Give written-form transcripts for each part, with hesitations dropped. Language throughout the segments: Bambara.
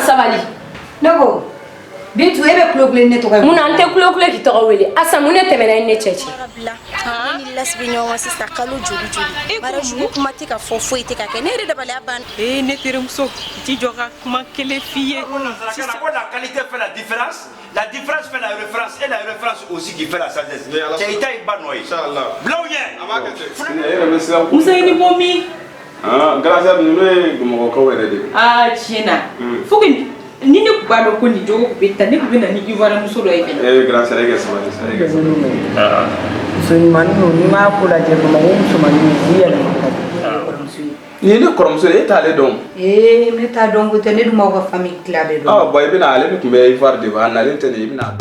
sabali. Nago. Bintu ebe kulokule ne toka. Mun ante kulokule ki toka wele. Asa mun ne temena ne cheche. Ha ni lasbi nyoma sista kalu juli. Mara jugu kuma ti ka fofo ite ka ke ne re da bale aban. Ne terumso ti joka kuma kele fille. C'est la qualité fait la différence. La différence fait la référence et la référence aussi qui fait la sagesse. Cheita ibanoy. Inshallah. Blauye. Musaini momi. Ah, grâce à nous nous ko wéré. Ah, tiena. Fuki ni ne ba do ko ni jogo ko betta ne ko bena ni iwara muso do e. Grâce à la guest Ah. So ni manu ni ma ko la je ko mo muso manu ni ya ni ne koromso e tale don. Me ta don ko tane du mo ko famille clabe do. Ah, boy bina ale ko be ifar de ba na le tane ibna.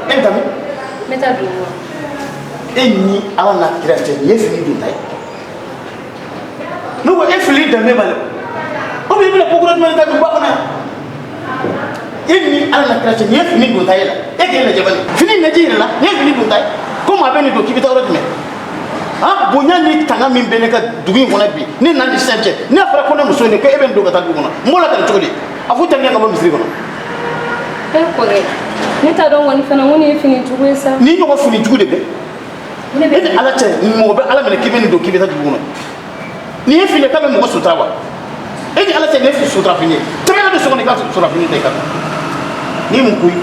Entami? Meta dulu. Ni ala na kirate ni efili duntai. No efili da me bale. O be bila pokura de mata du ba ona. Ni ala na kirate ni efili duntai la. E ke la jabal. Fini na jira la, ni efili duntai. Ko ma be ni do kibita ro me. Ha bonya ni tanga min be ne ka dugi ngona bi. Ni na di sente. Ni afra ko na muso ne ko e be ndo ka ta du ngona. Mola ka togodi. Afu tanga ka ba misri kono. Neta don wani fana woni fini tugo sa. Ni ko fini tugo de be. Ne be ala te mo be ala mele kibeni do kibeta du ngona. Ni fini ka be mo sutra wa. E ala te ne fi sutra fini. Tebe na so ko ne ka sutra fini de ka. Ni mu kuyi.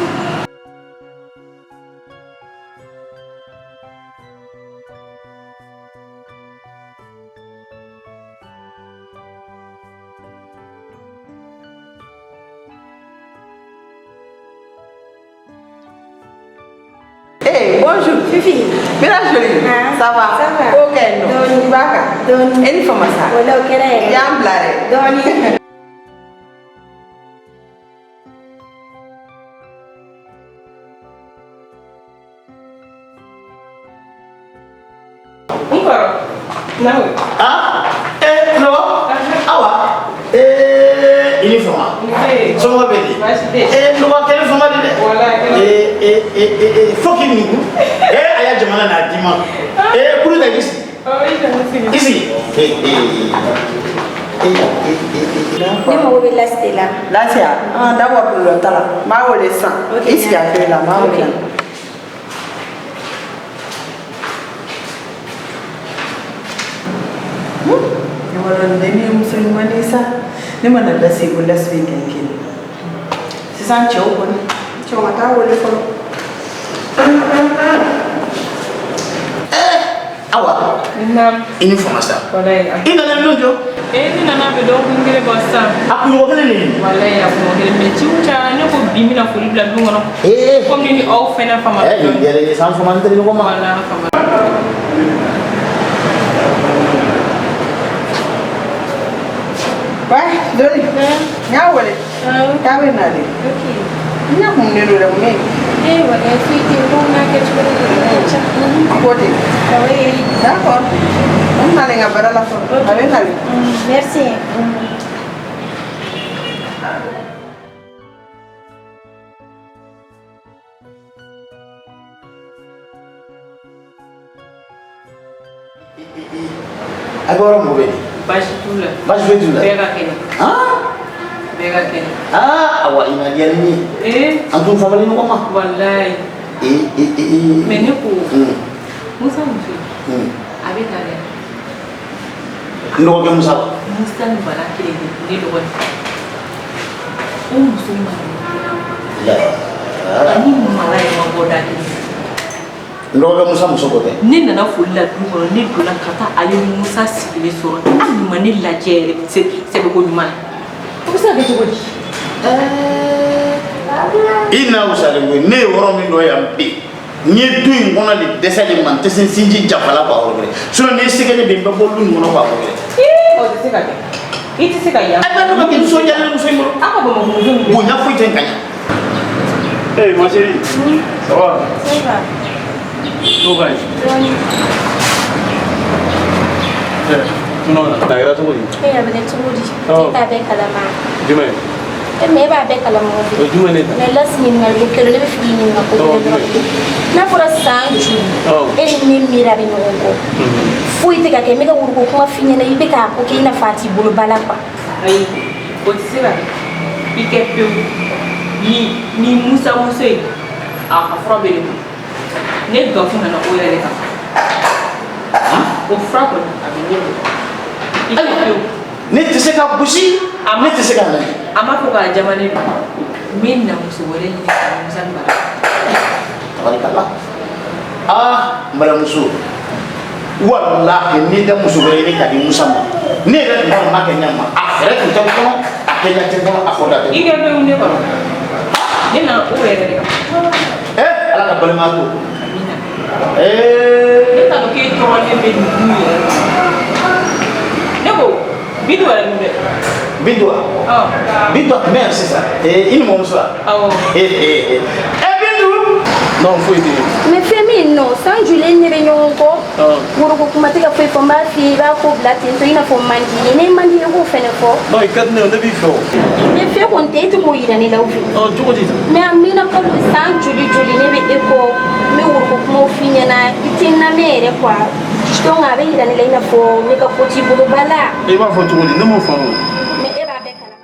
Bonjour, Fifi. Bien jolie. Ça va? Ça va. Ok, non. Doni baka. Doni. Une femme ça. Wala okere. Bien blare. Doni. Nawe. Ah? No. Awa. Ini fama. Songo beli. No wa kele fama de. Foki nigu. Aya jamana na dima. Kulu da isi. Isi. Ne mo be la stella. Là, c'est d'abord pour le talent. Ma ou les sang. Ici, à faire la main. Wala ndeni musulmani sa ni mana da sai gulla su bin kin si san ciwo ko ciwo mata wala ko Awa. Ini fama sa. Wallahi. Ina na nonjo. Ni nana be do ngire bossa. Aku yo kele ni. Wallahi aku ngire me ciucha ne ko bimina fo libla du ngono. Comme ni o fena fama. Ni yele san fama ndere ko ma. Wala fama. Vai, Doni. Ya wale. Ya be na le. Okay. Nya mun ne do le mun. Wala fiti ko na ke chukuru ni cha. Kote. Oui. D'accord. On na le ngabara la fo. Abe na le. Merci. Agora mo be. Bashi tula. Bashi be tula. Bega kene. Ah? Bega kene. Awa ina dia ni. Antum family no ma. Wallahi. Mais ne ko. Musa musu. Abi kale. Ndo ke musa. Musa ni bala kile ni do wani. Musu ma. La. Ani mala ma goda ni. Ndo ke musa muso ko te. Ni nana fulla du ko ni do la kata ali musa sibile so. Ani mani la jere se be ko nyuma. Musa be to godi. Ina usale ngwe ne woro mi do ya mbi. ni du in kɔnɔ de dɛsɛ de man tɛ se sinji jafala ba o sinon ni sigɛli bɛ bɔ lu kɔnɔ ba o o tɛ se ka kɛ i tɛ se ka yan a bɛ to ka kɛ nisɔndiyalen muso in bolo an ka Bamakɔ muso bonya foyi tɛ n kan Hey, ma chérie. Ça va? Ça va. Tout va. Tu n'as pas de raison. Eh, avec tout le monde. Tu avec la main. Dis-moi. Mais pas avec la main. Dis-moi net. Mais là, si nous allons que le film n'a pas de na fora sanju ele ni mira bino ngo fui te ka ke meka urgo kuma finya na ibe ka ko ke ina fati bolo bala kwa ai o tɛ se ka kɛ i kɛ pewu ni Musa muso ye a fura bɛ de bolo ne gafu nana o yɛrɛ de kan o fura kɔni a bɛ ne bolo i kɛ pewu ne tɛ se ka gosi ne tɛ se ka lajɛ a m'a fɔ k'a jamana don n bɛ na muso wɛrɛ ɲini ka Musa mara tabarikala n balimamuso walahi ni da muso wɛrɛ ɲini ka di Musa ma ne yɛrɛ tun b'a ma kɛ ɲɛ ma a fɛrɛ tun tɛ n kɔnɔ a kɛ ɲɛ tɛ n kɔnɔ a fɔ da tɛ i kɛ pewu ne kɔrɔ ne nana o yɛrɛ de kan ala ka balima to ne t'a dɔn k'e tɔɔrɔlen bɛ dugu yɛrɛ la ne ko Bintu yɛrɛ min dɛ Bintu wa Bintu a mère sisan i ni mɔmuso wa awɔ Bintu non foyi tɛ mais fɛn min nɔ sanju le ɲɛ bɛ ɲɔgɔn kɔ woroko kuma tɛ ka foyi fɔ n b'a f'i ye i b'a ko bila ten tɔ i n'a fɔ mandi ye ne mandi ye k'o fɛnɛ fɔ non i ka di ne ye ne b'i fɛ o mais fɛn kɔni tɛ e tɛ k'o yira ne la o fɛ cogo di mais a mɛnna kalo san joli joli ne bɛ e kɔ n bɛ woroko kumaw f'i ɲɛna i tɛ n lamɛn yɛrɛ quoi donc a bɛ yira ne la i n'a fɔ ne ka ko t'i bolo ba la i b'a fɔ cogo di ne m'o faamu mais e b'a bɛɛ kalama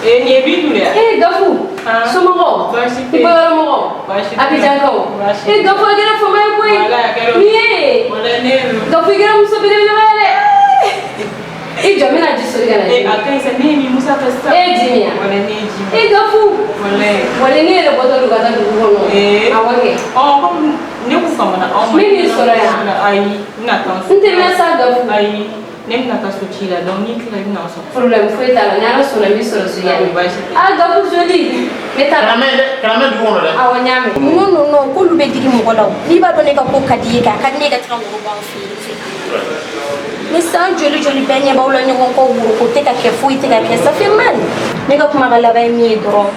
nin ye Bintu de ye Gafu somɔgɔw baasi tɛ i bɔyɔrɔ mɔgɔw baasi tɛ Abijankaw Gafu a kɛra fama ye koyi nin ye Gafu i kɛra muso belebeleba ye dɛ i jɔ n bɛna ji soli ka na a ka ɲi sa ne ye nin Musa fɛ sisan e ye ji min wala ne ye ji min Gafu wale ne yɛrɛ bɔtɔ don ka taa dugu kɔnɔ awɔ kɛ komi ne kun famana aw ma ne b'i sɔrɔ yan ayi n bɛna taa so n tɛ mɛn sa Gafu ayi ne bɛna taa so ci la donc n'i tila i bɛna sɔrɔ problème foyi t'a la ni Ala sɔnna n b'i sɔrɔ so yan baasi tɛ Gafu joli ne t'a la kana mɛn dugu kɔnɔ dɛ awɔ n y'a mɛn non k'olu bɛ digi mɔgɔ la o n'i b'a dɔn ne ka ko ka di ye k'a ka di ne ka taga woro b'an fɛ yen ni san joli joli bɛɛ ɲɛ b'aw la ɲɔgɔn kɔ woro ko tɛ ka kɛ foyi tɛ ka kɛ ça fait mal ne ka kuma ka laban ye min ye dɔrɔn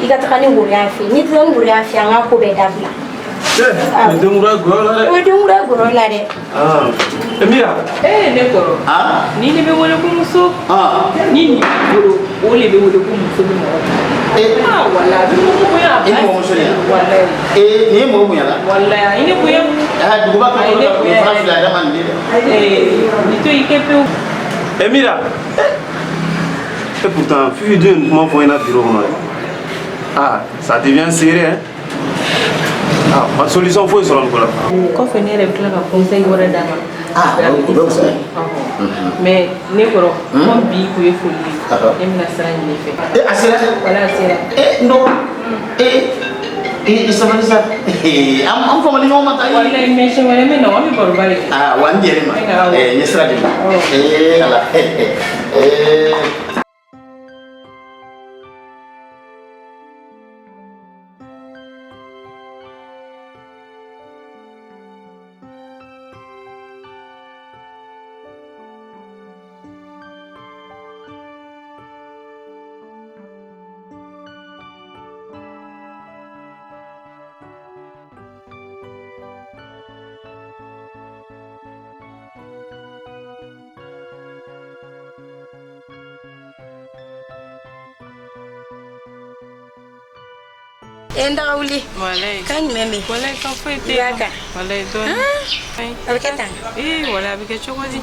i ka taga ni woro y'an fɛ yen n'i taga ni woro y'an fɛ yen an ka ko bɛɛ dabila nin denkura goyɔ la dɛ o ye denkura gɔrɔ la dɛ Mira ne kɔrɔ ni ne bɛ wele ko muso ni nin bolo o le bɛ wele ko muso bɛ mɔgɔ wala a bɛ mɔgɔ bonya i ni mɔmuso de yan walayi nin ye mɔgɔ bonya la wala i ne bonya duguba kɔnɔ ka bonya fana fila dama nin de dɛ ni to i kɛ pewu Mira et pourtant Fifi dun ye kuma fɔ n ɲɛna bureau kɔnɔ dɛ ça devient sérieux hein ma solution foyi sɔrɔ nin ko la kɔfɛ ne yɛrɛ bɛ tila ka conseil wɛrɛ d'a ma o bɛ fisa mais ne kɔrɔ comme bi kun ye foli ye ne bɛna sira ɲini fɛ a sera wala a sera non sabali sa an famali ɲɔgɔn ma ta wala mais siɲɛ wɛrɛ n bɛ na an bɛ baroba de kɛ wa n jɛrɛ ma n ye sira de ma ala Enda uli. Walay. Kan meme. Walay kan foi te. Yaka. Walay don. Abiketa. Wala abike chogodi.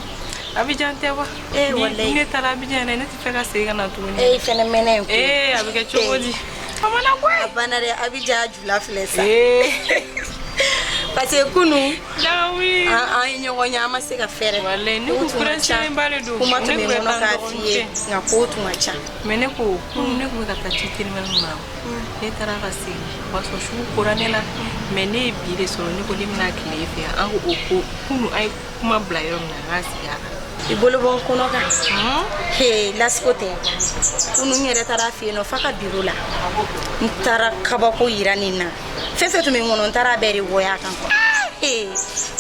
Abijan te wa. Walay. Ni tara abijan na ti feka se kana tu ni. Fenomena. Abike chogodi. Amana kwa. Abana re abija jula flesa. parce que kunu Dawi. an ɲɔgɔn ye an ma se ka fɛɛrɛ Wallahi ne ko pression bale do. kuma tun bɛ kɔnɔ k'a f'i ye nka ko tun ka ca Mais ne ko kunu ne ko ka taa ci terminal ma. Ne taara ka segin. Wa so su kora ne la. Mais ne bi de sɔrɔ ne ko ne bɛna tile fɛ an ko o ko kunu ay kuma bila yɔrɔ min na an ka sigi a kan. I bolo bɔ n kɔnɔ kan he lasiko tɛ kunu n yɛrɛ taara fɛ yen nɔ f'a ka biro la n taara kabako yira nin na fɛn fɛn tun bɛ n kɔnɔ n taara bɛɛ de wɔya kan he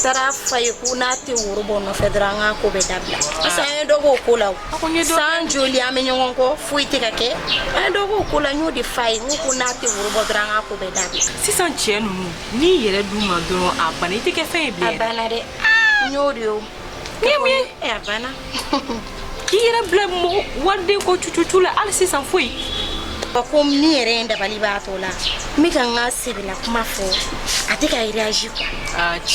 taara fa ye ko n'a tɛ woro bɔ nɔfɛ dɔrɔn an ka ko bɛɛ dabila parce que an ye dɔ k'o ko la o san joli an bɛ ɲɔgɔn kɔ foyi tɛ ka kɛ an ye dɔ k'o ko la n y'o de fa ye n ko n'a tɛ woro bɔ dɔrɔn an ka ko bɛɛ dabila sisan cɛ ninnu n'i yɛrɛ d'u ma dɔrɔn a banna i tɛ kɛ fɛn ye bilen a banna dɛ n y'o de ye a banna k'i yɛrɛ bila mɔgɔ wariden ko cucucu la hali sisan foyi ko ni yɛrɛ ye dabali b'a tɔ la n bɛ ka n ka sebila kuma fɔ a tɛ ka réagir quoi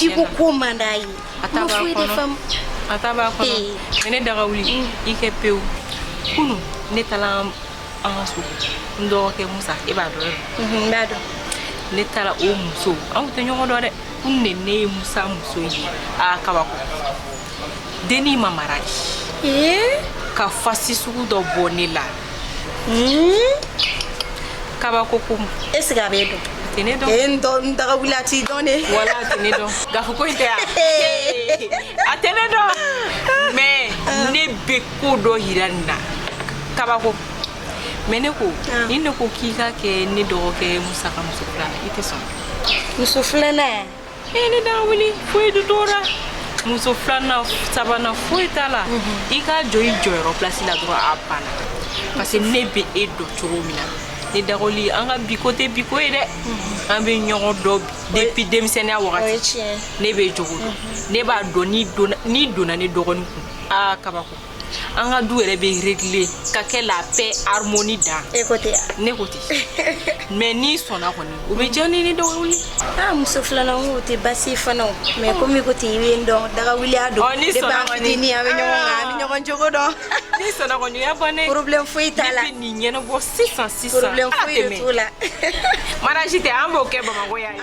i ko ko man d'a ye a ta b'a kɔnɔ mais ne daga wuli i kɛ pewu kunu ne taara an ka so n dɔgɔkɛ Musa e b'a dɔn n b'a dɔn ne taara o muso an tɛ ɲɔgɔn dɔn dɛ kun ne ye Musa muso ye kabako denni ma mara di ka fasi sugu dɔ bɔ ne la kabako ko est ce que a bɛ dɔn tɛ ne dɔn n daga wuli a t'i dɔn de wala a tɛ ne dɔn gafu ko in tɛ yan a tɛ ne dɔn mais ne bɛ ko dɔ yira nin na kabako mais ne ko ni ne ko k'i ka kɛ ne dɔgɔkɛ Musa ka muso filanan i tɛ sɔn muso filanan ne daga wuli foyi de tora muso filanan sabanan foyi t'a la i ka jɔ i jɔyɔrɔ place la dɔrɔn a banna parce que ne bɛ e dɔn cogo min na ne dagoli an ka biko tɛ biko ye dɛ an bɛ ɲɔgɔn dɔn depuis denmisɛnniya wagati ne bɛ jogo dɔn ne b'a dɔn n'i donna ne dɔgɔnin kun kabako an ka du yɛrɛ bɛ régler ka kɛ la paix harmonie dan e ko tɛ ne ko tɛ mais n'i sɔnna kɔni o bɛ diya ne dɔgɔwuli muso filanan ko tɛ basi fana mais komi ko ten i bɛ n dɔn daga wuli a dɔn n'i sɔnna kɔni fitinin an bɛ ɲɔgɔn kan an bɛ ɲɔgɔn jogo dɔn n'i sɔnna kɔni o y'a bannen problème foyi t'a la ne bɛ nin ɲɛnabɔ sisan problème foyi de t'o la mariage tɛ an b'o kɛ Bamakɔ yan